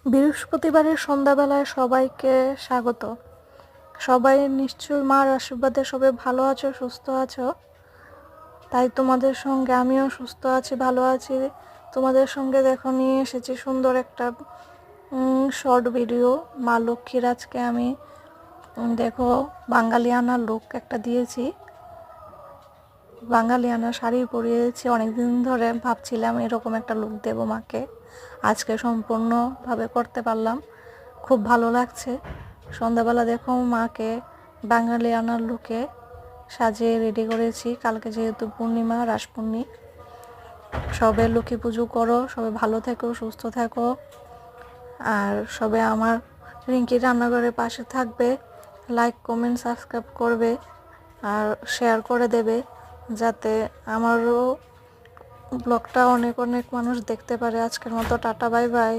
বৃহস্পতিবারের সন্ধ্যাবেলায় সবাইকে স্বাগত। সবাই নিশ্চয়ই মার আশীর্বাদে সবাই ভালো আছো, সুস্থ আছো। তাই তোমাদের সঙ্গে আমিও সুস্থ আছি, ভালো আছি। তোমাদের সঙ্গে দেখো নিয়ে এসেছি সুন্দর একটা শর্ট ভিডিও। মা লক্ষ্মীর আজকে আমি দেখো বাঙালিয়ানা লুক একটা দিয়েছি। বাঙালিয়ানা শাড়ি পরিয়েছি, অনেকদিন ধরে ভাবছিলাম এরকম একটা লুক দেব মাকে। আজকে সম্পূর্ণভাবে করতে পারলাম, খুব ভালো লাগছে। সন্ধ্যাবেলা দেখো মাকে বাঙালিয়ানা লুকে সাজিয়ে রেডি করেছি। কালকে যেহেতু পূর্ণিমা, রাস পূর্ণি, সবে লক্ষ্মী পুজো করো, সবে ভালো থেকো, সুস্থ থেকো। আর সবে আমার রিঙ্কি রান্নাঘরের পাশে থাকবে, লাইক কমেন্ট সাবস্ক্রাইব করবে আর শেয়ার করে দেবে, যাতে আমারও ব্লগটা অনেক অনেক মানুষ দেখতে পারে। আজকের মতো টাটা, বাই বাই।